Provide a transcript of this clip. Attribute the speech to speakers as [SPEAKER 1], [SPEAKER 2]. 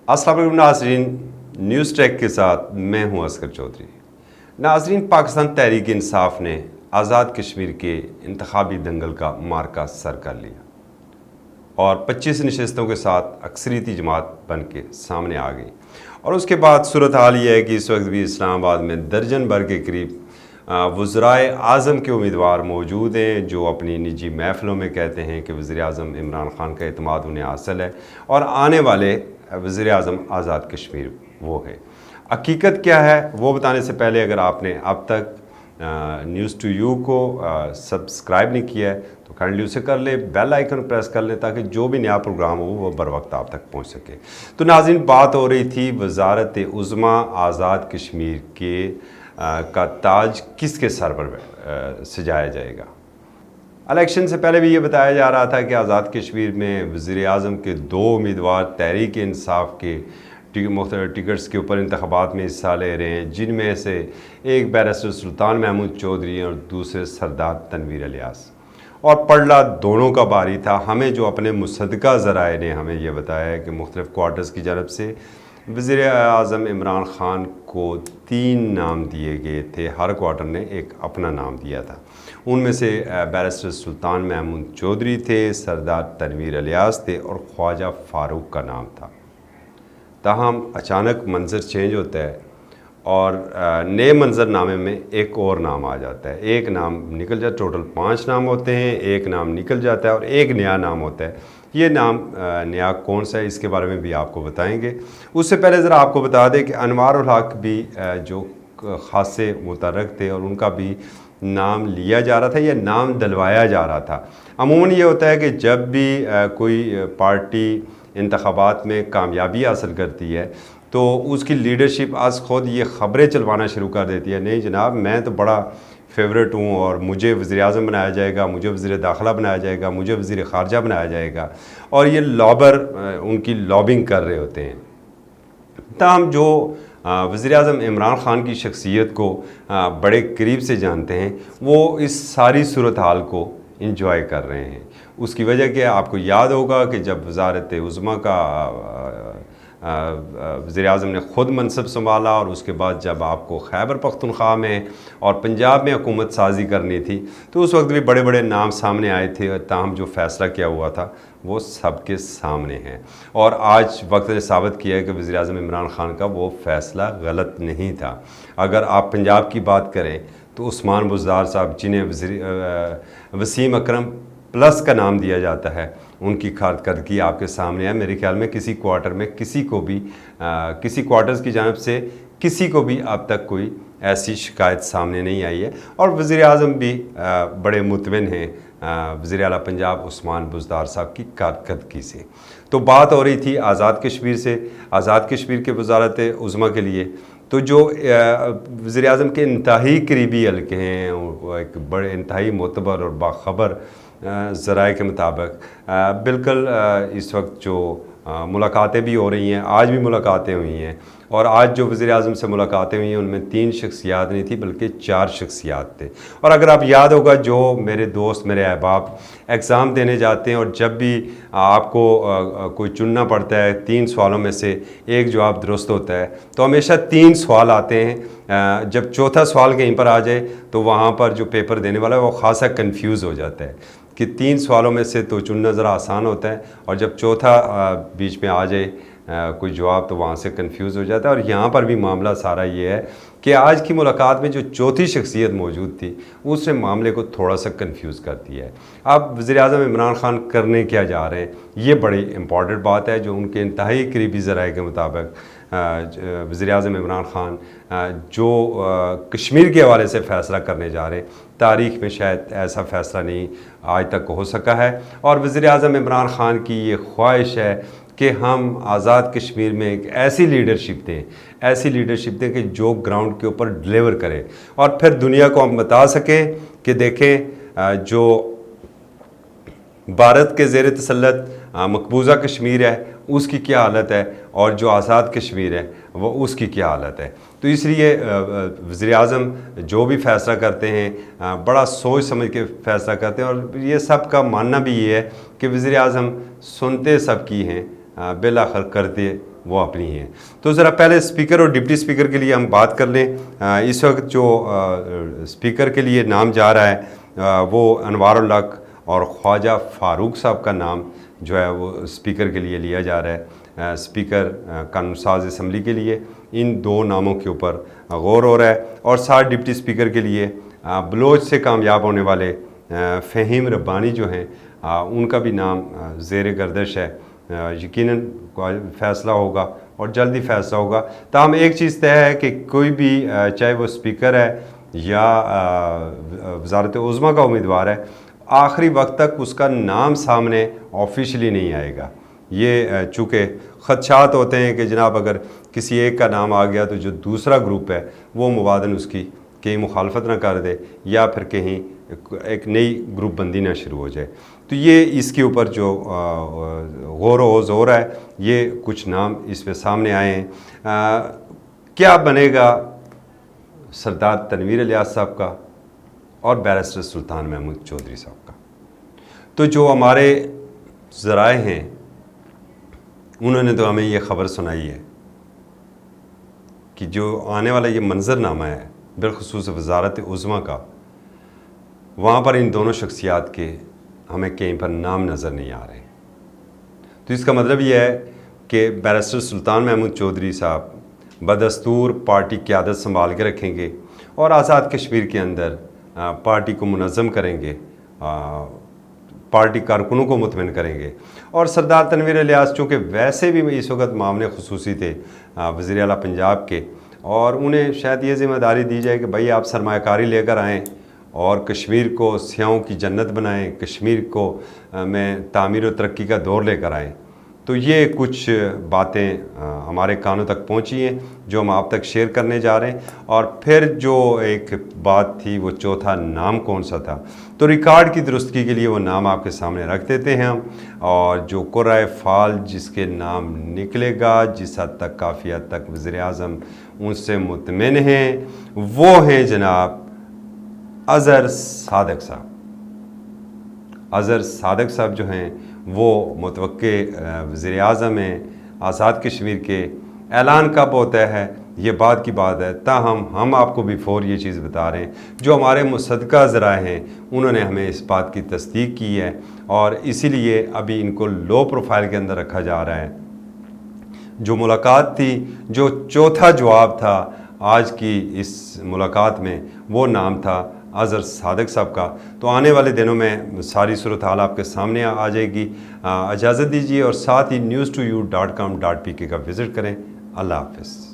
[SPEAKER 1] अस्सलाम वालेकुम नाज़रीन, न्यूज़ ट्रैक के साथ मैं हूं असगर चौधरी। नाज़रीन, पाकिस्तान तहरीक इंसाफ ने आज़ाद कश्मीर के इंतखाबी दंगल का मार्का सर कर लिया और 25 नशस्तों के साथ अक्सरियती जमात बन के सामने आ गई। और उसके बाद सूरत हाल ये है कि इस वक्त भी इस्लामाबाद में दर्जन भर के करीब वज़राए आज़म के उम्मीदवार मौजूद हैं, जो अपनी निजी महफ़िलों में कहते हैं कि वज़ीर आज़म इमरान ख़ान का एतमाद उन्हें हासिल है और आने वाले वज़ीर आज़म आज़ाद कश्मीर वो है। हकीकत क्या है वो बताने से पहले अगर आपने अब तक न्यूज़ टू यू को सब्सक्राइब नहीं किया है तो काइंडली उसे कर ले, बेल आइकन प्रेस कर ले ताकि जो भी नया प्रोग्राम हो वो बर वक्त आप तक पहुंच सके। तो नाज़रीन, बात हो रही थी वज़ारत उज़्मा आज़ाद कश्मीर के का ताज किसके सर पर सजाया जाएगा। इलेक्शन से पहले भी ये बताया जा रहा था कि आज़ाद कश्मीर में वज़ीर आज़म के 2 उम्मीदवार तहरीक इंसाफ के मुख्तलिफ टिकट्स के ऊपर इंतखाबात में हिस्सा ले रहे हैं, जिनमें से एक बैरिस्टर सुल्तान महमूद चौधरी और दूसरे सरदार तनवीर इलियास। और पड़ला दोनों का बारी था। हमें जो अपने मुसद्दका ज़राए ने हमें यह बताया है कि मुख्तलिफ क्वार्टर्स की जानब से वज़ीर आज़म इमरान ख़ान को 3 नाम दिए गए थे, हर क्वार्टर ने एक अपना नाम दिया था। उनमें से बैरिस्टर सुल्तान महमूद चौधरी थे, सरदार तनवीर इलियास थे और ख्वाजा फ़ारूक का नाम था। ताहम अचानक मंज़र चेंज होता है और नए मंज़रनामे में एक और नाम आ जाता है। एक नाम निकल जाता है, टोटल 5 नाम होते हैं, एक नाम निकल जाता है और एक नया नाम होता है। ये नाम नया कौन सा है इसके बारे में भी आपको बताएंगे। उससे पहले ज़रा आपको बता दें कि अनवार उल हक भी जो ख़ासे मुतरक थे और उनका भी नाम लिया जा रहा था या नाम दिलवाया जा रहा था। अमूमन ये होता है कि जब भी कोई पार्टी इंतखाबात में कामयाबी हासिल करती है तो उसकी लीडरशिप आज ख़ुद ये ख़बरें चलवाना शुरू कर देती है, नहीं जनाब मैं तो बड़ा फेवरेट हूँ और मुझे वज़ीर आज़म बनाया जाएगा, मुझे वज़ीर दाखिला बनाया जाएगा, मुझे वज़ीर ख़ारजा बनाया जाएगा। और ये लॉबर उनकी लॉबिंग कर रहे होते हैं। ताहम जो वज़ीर आज़म इमरान ख़ान की शख्सियत को बड़े करीब से जानते हैं वो इस सारी सूरत हाल को इंजॉय कर रहे हैं। उसकी वजह क्या, आपको याद होगा कि जब वज़ारत उज़्मा का वज़ीर आज़म ने ख़ुद मनसब संभाला और उसके बाद जब आपको खैबर पख्तूनख्वा में और पंजाब में हुकूमत साजी करनी थी तो उस वक्त भी बड़े बड़े नाम सामने आए थे। ताहम जो फ़ैसला किया हुआ था वो सबके सामने है और आज वक्त ने साबित किया है कि वज़ीर आज़म इमरान ख़ान का वो फ़ैसला गलत नहीं था। अगर आप पंजाब की बात करें तो उस्मान बुज़दार साहब, जिन्हें वसीम अकरम प्लस का नाम दिया जाता है, उनकी कारकर्दगी आपके सामने है। मेरे ख्याल में किसी क्वार्टर में किसी को भी किसी क्वार्टर्स की जानब से किसी को भी अब तक कोई ऐसी शिकायत सामने नहीं आई है और वज़ीर आज़म भी बड़े मुतमिन हैं वज़ीर आला पंजाब उस्मान बुज़दार साहब की कारकर्दगी से। तो बात हो रही थी आज़ाद कश्मीर से, आज़ाद कश्मीर के वज़ारत उज़्मा के लिए। तो जो वज़ीर आज़म के इंतहाई करीबी हल्के हैं, वो एक बड़े इंतहाई मोतबर और बाखबर ज़राए के मुताबिक बिल्कुल इस वक्त जो मुलाकातें भी हो रही हैं, आज भी मुलाकातें हुई हैं और आज जो वज़ीर आज़म से मुलाकातें हुई हैं उनमें 3 शख्सियात नहीं थी बल्कि 4 शख्सियात थे। और अगर आप याद होगा, जो मेरे दोस्त मेरे अहबाब एग्ज़ाम देने जाते हैं और जब भी आपको कोई चुनना पड़ता है 3 सवालों में से एक जवाब दुरुस्त होता है तो हमेशा 3 सवाल आते हैं। जब चौथा सवाल कहीं पर आ जाए तो वहाँ पर जो पेपर देने वाला है वो खासा कन्फ्यूज़ हो जाता है कि 3 सवालों में से तो चुनना ज़रा आसान होता है और जब चौथा बीच में आ जाए कोई जवाब तो वहाँ से कंफ्यूज हो जाता है। और यहाँ पर भी मामला सारा ये है कि आज की मुलाकात में जो चौथी शख्सियत मौजूद थी उसने मामले को थोड़ा सा कंफ्यूज कर दिया है। अब वज़ीर आज़म इमरान ख़ान करने क्या जा रहे हैं, ये बड़ी इंपॉर्टेंट बात है। जो उनके इंतहाई करीबी ज़राए के मुताबिक वज़ीर आज़म इमरान ख़ान जो कश्मीर के हवाले से फ़ैसला करने जा रहे हैं, तारीख़ में शायद ऐसा फ़ैसला नहीं आज तक हो सका है। और वज़ीर आज़म इमरान ख़ान की ये ख्वाहिश है कि हम आज़ाद कश्मीर में एक ऐसी लीडरशिप दें कि जो ग्राउंड के ऊपर डिलीवर करे और फिर दुनिया को हम बता सकें कि देखें जो भारत के ज़ेर तसल्लुत मकबूजा कश्मीर है उसकी क्या हालत है और जो आज़ाद कश्मीर है वो उसकी क्या हालत है। तो इसलिए वज़ीर आज़म जो भी फ़ैसला करते हैं बड़ा सोच समझ के फ़ैसला करते हैं और ये सब का मानना भी ये है कि वज़ीर आज़म सुनते सब की हैं, बिलाखिर करते وہ اپنی ہی ہیں۔ تو ذرا پہلے اسپیکر اور ڈپٹی اسپیکر کے لیے ہم بات کر لیں۔ اس وقت جو اسپیکر کے لیے نام جا رہا ہے وہ انوار الحق اور خواجہ فاروق صاحب کا نام جو ہے وہ اسپیکر کے لیے لیا جا رہا ہے، اسپیکر قانون ساز اسمبلی کے لیے۔ ان دو ناموں کے اوپر غور ہو رہا ہے۔ اور ساتھ ڈپٹی اسپیکر کے لیے بلوچ سے کامیاب ہونے والے فہیم ربانی جو ہیں ان کا بھی نام زیر گردش ہے۔ یقیناً فیصلہ ہوگا اور جلدی فیصلہ ہوگا۔ تاہم ایک چیز طے ہے کہ کوئی بھی چاہے وہ اسپیکر ہے یا وزارت عظمیٰ کا امیدوار ہے، آخری وقت تک اس کا نام سامنے آفیشلی نہیں آئے گا۔ یہ چونکہ خدشات ہوتے ہیں کہ جناب اگر کسی ایک کا نام آ گیا تو جو دوسرا گروپ ہے وہ مبادن اس کی کہیں مخالفت نہ کر دے یا پھر کہیں ایک نئی گروپ بندی نہ شروع ہو جائے۔ تو یہ اس کے اوپر جو غور و خوض ہو رہا ہے، یہ کچھ نام اس پہ سامنے آئے ہیں۔ کیا بنے گا سردار تنویر الیاس صاحب کا اور بیرسٹر سلطان محمود چودھری صاحب کا؟ تو جو ہمارے ذرائع ہیں انہوں نے تو ہمیں یہ خبر سنائی ہے کہ جو آنے والا یہ منظر نامہ ہے بالخصوص وزارت عظمیٰ کا، وہاں پر ان دونوں شخصیات کے ہمیں کہیں پر نام نظر نہیں آ رہے۔ تو اس کا مطلب یہ ہے کہ بیرسٹر سلطان محمود چودھری صاحب بدستور پارٹی قیادت سنبھال کے رکھیں گے اور آزاد کشمیر کے اندر پارٹی کو منظم کریں گے، پارٹی کارکنوں کو مطمئن کریں گے۔ اور سردار تنویر الیاس چونکہ ویسے بھی اس وقت معاملے خصوصی تھے وزیر اعلیٰ پنجاب کے، اور انہیں شاید یہ ذمہ داری دی جائے کہ بھائی آپ سرمایہ کاری لے کر آئیں اور کشمیر کو سیاحوں کی جنت بنائیں، کشمیر کو میں تعمیر و ترقی کا دور لے کر آئیں۔ تو یہ کچھ باتیں ہمارے کانوں تک پہنچی ہیں جو ہم آپ تک شیئر کرنے جا رہے ہیں۔ اور پھر جو ایک بات تھی وہ چوتھا نام کون سا تھا، تو ریکارڈ کی درستگی کے لیے وہ نام آپ کے سامنے رکھ دیتے ہیں ہم، اور جو قرۂ فال جس کے نام نکلے گا، جس حد تک کافی حد تک وزیر اعظم ان سے مطمئن ہیں، وہ ہیں جناب اظہر صادق صاحب۔ اظہر صادق صاحب جو ہیں وہ متوقع وزیر اعظم ہیں آزاد کشمیر کے۔ اعلان کب ہوتا ہے یہ بات کی بات ہے، تاہم ہم آپ کو بیفور یہ چیز بتا رہے ہیں، جو ہمارے مصدقہ ذرائع ہیں انہوں نے ہمیں اس بات کی تصدیق کی ہے، اور اسی لیے ابھی ان کو لو پروفائل کے اندر رکھا جا رہا ہے۔ جو ملاقات تھی، جو چوتھا جواب تھا آج کی اس ملاقات میں، وہ نام تھا اظہر صادق صاحب کا۔ تو آنے والے دنوں میں ساری صورتحال آپ کے سامنے آ جائے گی۔ اجازت دیجیے اور ساتھ ہی news2you.com.pk کا وزٹ کریں۔ اللہ حافظ۔